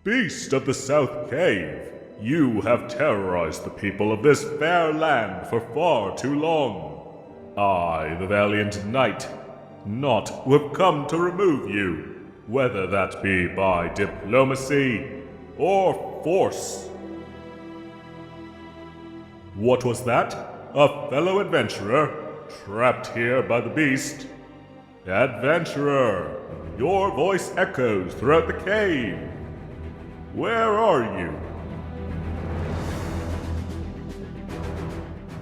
Beast of the South Cave, you have terrorized the people of this fair land for far too long. I, the valiant knight, not who have come to remove you, whether that be by diplomacy or force. What was that? A fellow adventurer, trapped here by the beast? Adventurer, your voice echoes throughout the cave. Where are you?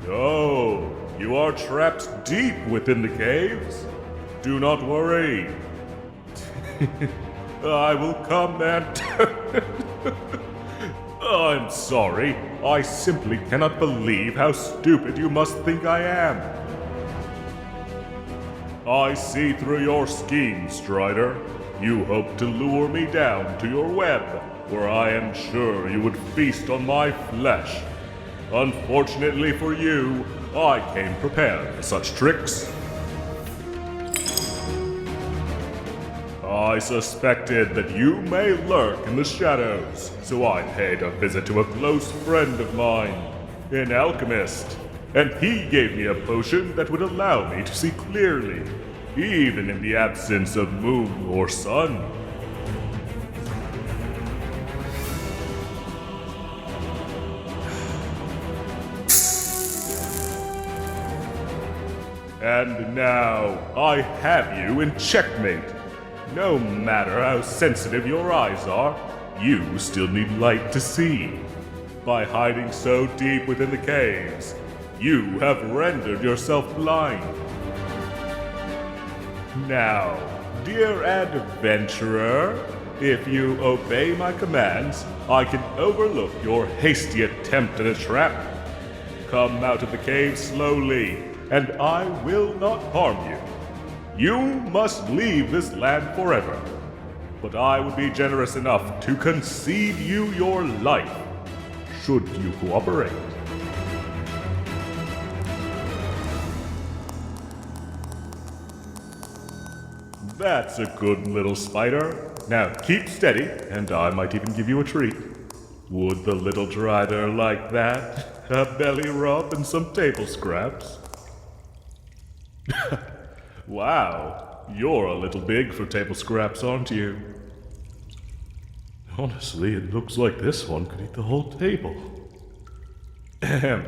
Oh, you are trapped deep within the caves? Do not worry. I will come and... I'm sorry. I simply cannot believe how stupid you must think I am. I see through your schemes, Drider. You hope to lure me down to your web, where I am sure you would feast on my flesh. Unfortunately for you, I came prepared for such tricks. I suspected that you may lurk in the shadows, so I paid a visit to a close friend of mine, an alchemist, and he gave me a potion that would allow me to see clearly, even in the absence of moon or sun. And now I have you in checkmate. No matter how sensitive your eyes are, you still need light to see. By hiding so deep within the caves, you have rendered yourself blind. Now, dear adventurer, if you obey my commands, I can overlook your hasty attempt at a trap. Come out of the cave slowly, and I will not harm you. You must leave this land forever, but I would be generous enough to concede you your life, should you cooperate. That's a good little spider. Now keep steady, and I might even give you a treat. Would the little Drider like that? A belly rub and some table scraps? Wow, you're a little big for table scraps, aren't you? Honestly, it looks like this one could eat the whole table. Ahem.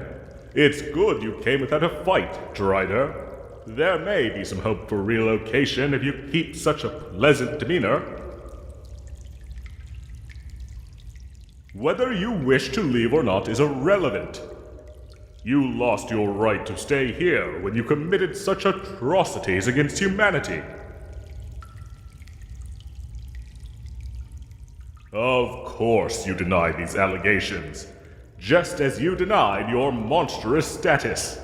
It's good you came without a fight, Drider. There may be some hope for relocation if you keep such a pleasant demeanor. Whether you wish to leave or not is irrelevant. You lost your right to stay here when you committed such atrocities against humanity. Of course you deny these allegations, just as you denied your monstrous status.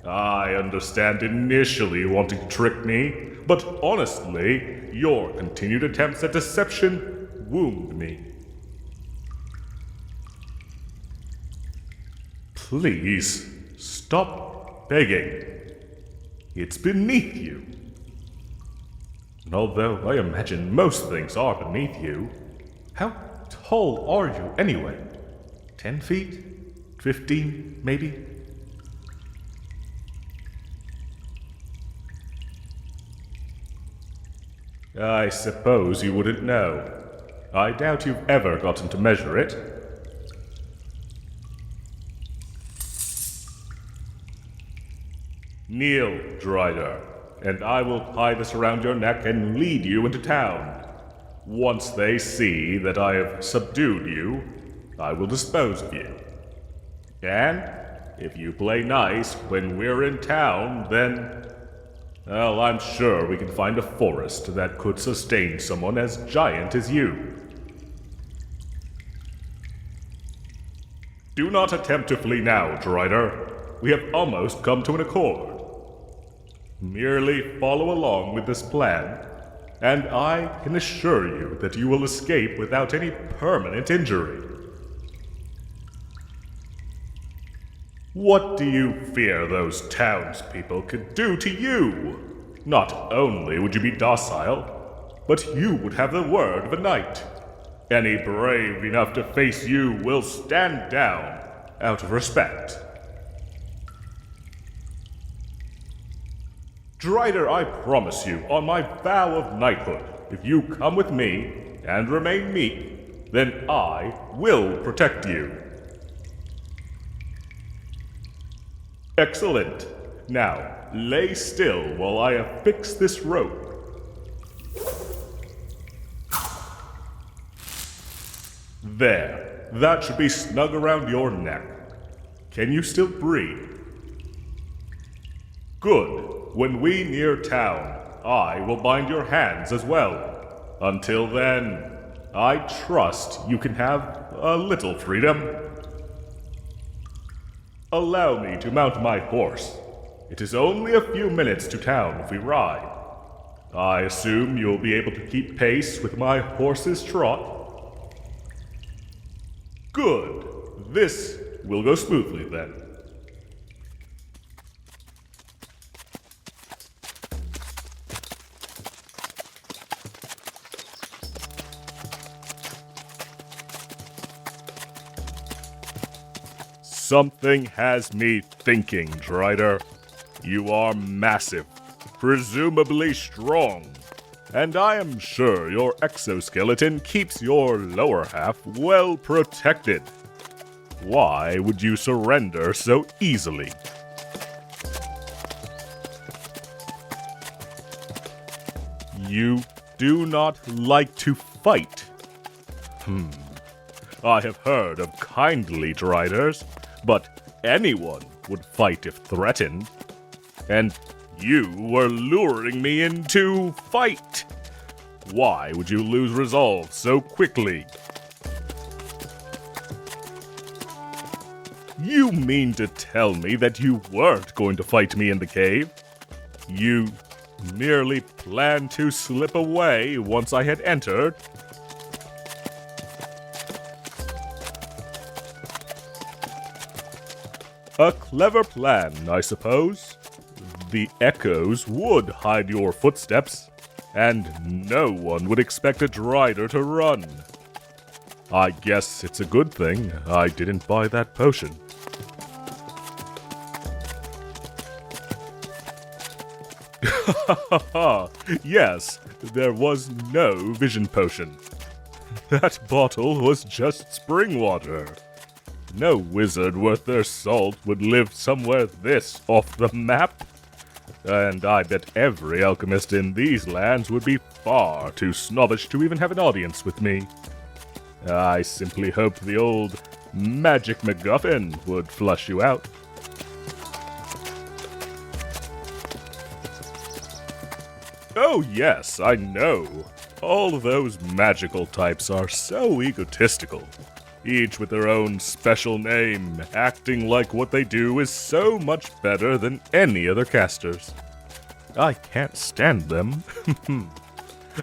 I understand initially wanting to trick me, but honestly, your continued attempts at deception wound me. Please, stop begging. It's beneath you. And although I imagine most things are beneath you, how tall are you anyway? 10 feet? 15, maybe? I suppose you wouldn't know. I doubt you've ever gotten to measure it. Kneel, Drider, and I will tie this around your neck and lead you into town. Once they see that I have subdued you, I will dispose of you. And if you play nice when we're in town, then... well, I'm sure we can find a forest that could sustain someone as giant as you. Do not attempt to flee now, Drider. We have almost come to an accord. Merely follow along with this plan, and I can assure you that you will escape without any permanent injury. What do you fear those townspeople could do to you? Not only would you be docile, but you would have the word of a knight. Any brave enough to face you will stand down out of respect. Drider, I promise you, on my vow of knighthood, if you come with me and remain meek, then I will protect you. Excellent. Now, lay still while I affix this rope. There. That should be snug around your neck. Can you still breathe? Good. When we near town, I will bind your hands as well. Until then, I trust you can have a little freedom. Allow me to mount my horse. It is only a few minutes to town if we ride. I assume you'll be able to keep pace with my horse's trot. Good. This will go smoothly then. Something has me thinking, Drider. You are massive, presumably strong, and I am sure your exoskeleton keeps your lower half well protected. Why would you surrender so easily? You do not like to fight. I have heard of kindly Driders, but anyone would fight if threatened. And you were luring me into fight. Why would you lose resolve so quickly? You mean to tell me that you weren't going to fight me in the cave? You merely planned to slip away once I had entered? A clever plan, I suppose. The echoes would hide your footsteps, and no one would expect a Drider to run. I guess it's a good thing I didn't buy that potion. Yes, there was no vision potion. That bottle was just spring water. No wizard worth their salt would live somewhere this off the map. And I bet every alchemist in these lands would be far too snobbish to even have an audience with me. I simply hoped the old magic MacGuffin would flush you out. Oh yes, I know. All those magical types are so egotistical. Each with their own special name, acting like what they do is so much better than any other casters. I can't stand them.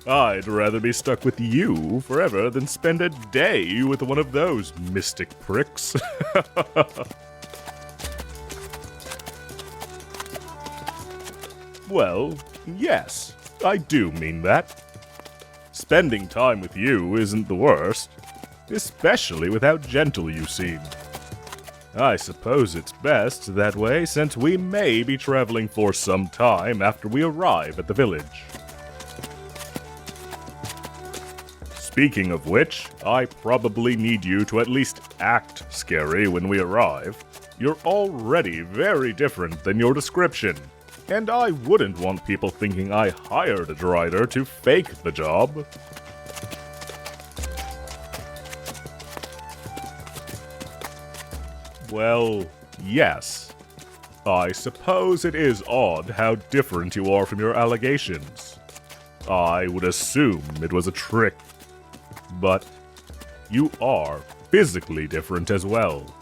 I'd rather be stuck with you forever than spend a day with one of those mystic pricks. Well, yes, I do mean that. Spending time with you isn't the worst. Especially with how gentle you seem. I suppose it's best that way, since we may be traveling for some time after we arrive at the village. Speaking of which, I probably need you to at least act scary when we arrive. You're already very different than your description, and I wouldn't want people thinking I hired a Drider to fake the job. Well, yes. I suppose it is odd how different you are from your allegations. I would assume it was a trick. But you are physically different as well.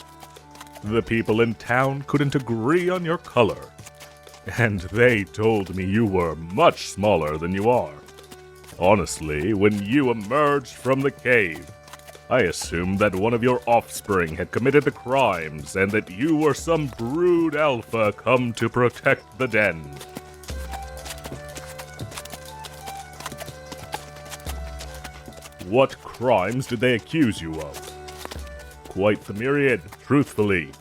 The people in town couldn't agree on your color. And they told me you were much smaller than you are. Honestly, when you emerged from the cave, I assumed that one of your offspring had committed the crimes and that you were some brood alpha come to protect the den. What crimes did they accuse you of? Quite the myriad, truthfully.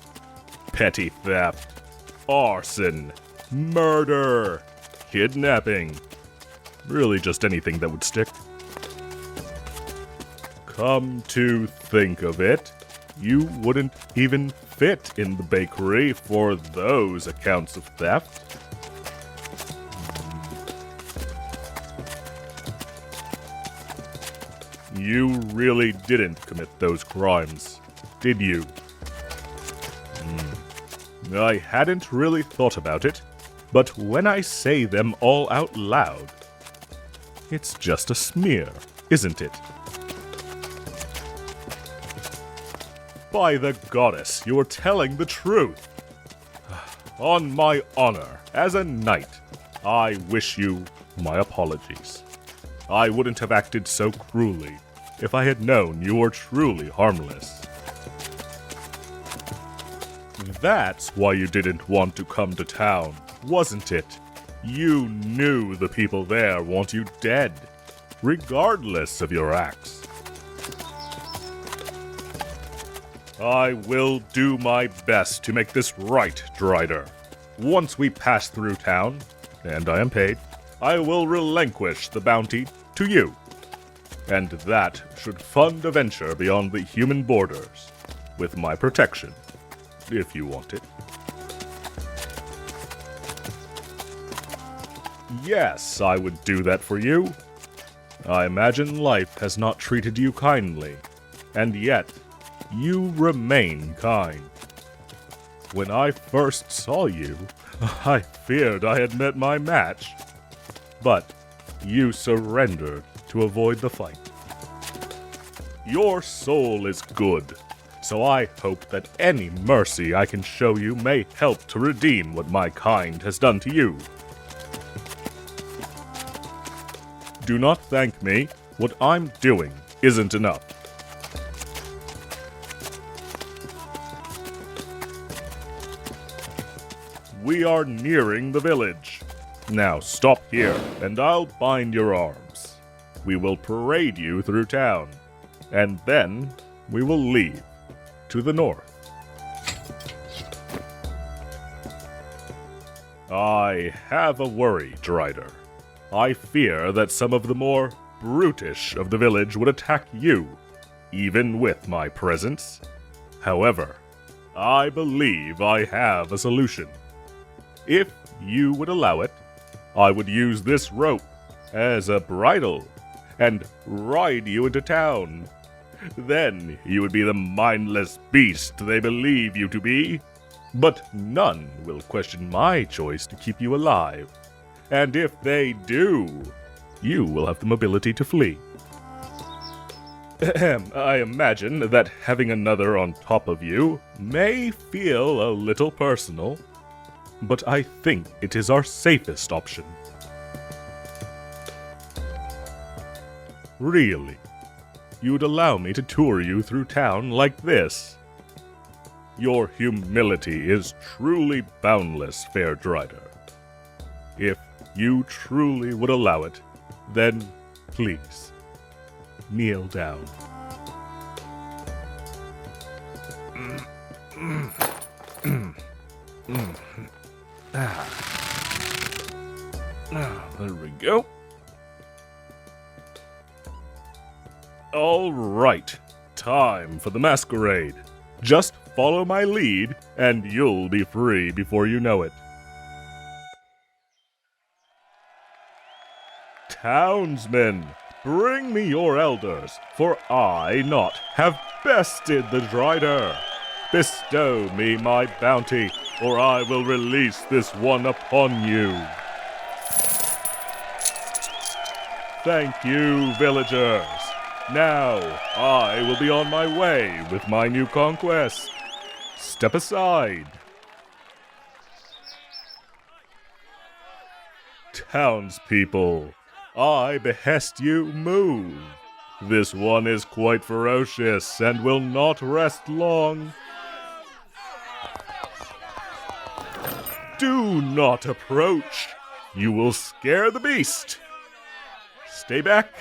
Petty theft, arson, murder, kidnapping. Really just anything that would stick. Come to think of it, you wouldn't even fit in the bakery for those accounts of theft. You really didn't commit those crimes, did you? I hadn't really thought about it, but when I say them all out loud, it's just a smear, isn't it? By the goddess, you are telling the truth. On my honor, as a knight, I wish you my apologies. I wouldn't have acted so cruelly if I had known you were truly harmless. That's why you didn't want to come to town, wasn't it? You knew the people there want you dead, regardless of your acts. I will do my best to make this right, Drider. Once we pass through town, and I am paid, I will relinquish the bounty to you. And that should fund a venture beyond the human borders, with my protection, if you want it. Yes, I would do that for you. I imagine life has not treated you kindly, and yet you remain kind. When I first saw you, I feared I had met my match. But you surrendered to avoid the fight. Your soul is good, so I hope that any mercy I can show you may help to redeem what my kind has done to you. Do not thank me. What I'm doing isn't enough. We are nearing the village. Now stop here, and I'll bind your arms. We will parade you through town, and then we will leave to the north. I have a worry, Drider. I fear that some of the more brutish of the village would attack you, even with my presence. However, I believe I have a solution. If you would allow it, I would use this rope as a bridle and ride you into town. Then you would be the mindless beast they believe you to be. But none will question my choice to keep you alive. And if they do, you will have the mobility to flee. I imagine that having another on top of you may feel a little personal, but I think it is our safest option. Really? You would allow me to tour you through town like this? Your humility is truly boundless, fair Drider. If you truly would allow it, then please, kneel down. There we go. All right, time for the masquerade. Just follow my lead, and you'll be free before you know it. Townsmen, bring me your elders, for I, Naught, have bested the Drider. Bestow me my bounty, or I will release this one upon you. Thank you, villagers. Now, I will be on my way with my new conquest. Step aside. Townspeople, I behest you move. This one is quite ferocious and will not rest long. Do not approach. You will scare the beast. Stay back.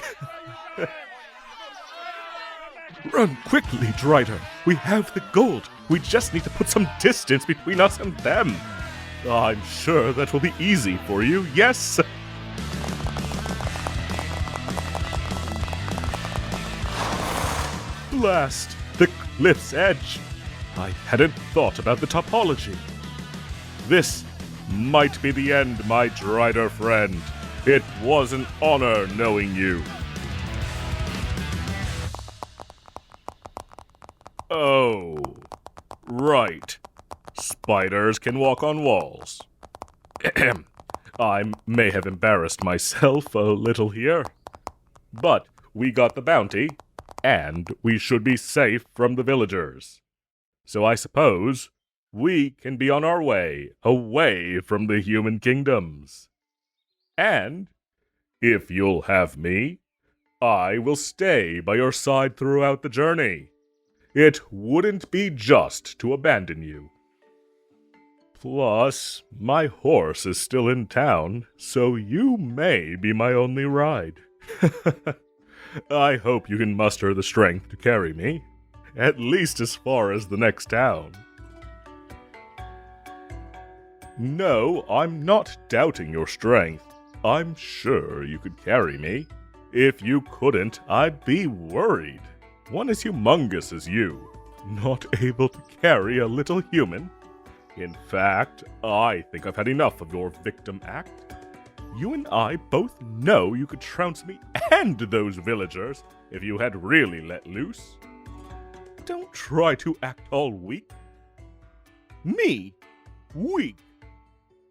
Run quickly, Drider. We have the gold. We just need to put some distance between us and them. I'm sure that will be easy for you, yes? Blast! The cliff's edge! I hadn't thought about the topology. This might be the end, my Drider friend. It was an honor knowing you. Oh, right. Spiders can walk on walls. I may have embarrassed myself a little here. But we got the bounty, and we should be safe from the villagers. So I suppose we can be on our way, away from the human kingdoms. And, if you'll have me, I will stay by your side throughout the journey. It wouldn't be just to abandon you. Plus, my horse is still in town, so you may be my only ride. I hope you can muster the strength to carry me, at least as far as the next town. No, I'm not doubting your strength. I'm sure you could carry me. If you couldn't, I'd be worried. One as humongous as you, not able to carry a little human? In fact, I think I've had enough of your victim act. You and I both know you could trounce me and those villagers if you had really let loose. Don't try to act all weak. Me? Weak?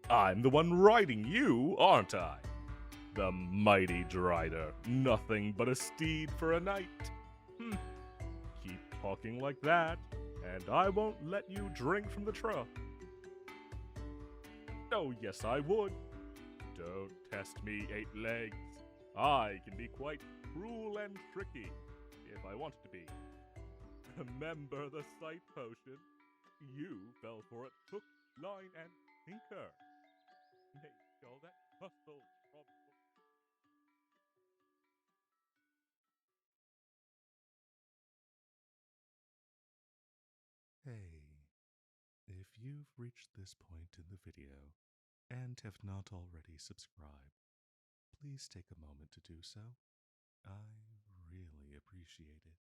I'm the one riding you, aren't I? The mighty Drider, nothing but a steed for a night. Keep talking like that, and I won't let you drink from the trough. Oh, yes, I would. Don't test me, 8 legs. I can be quite cruel and tricky, if I wanted to be. Remember the sight potion? You fell for it hook, line, and sinker. Make all that hustle. Hey, if you've reached this point in the video and have not already subscribed, please take a moment to do so. I really appreciate it.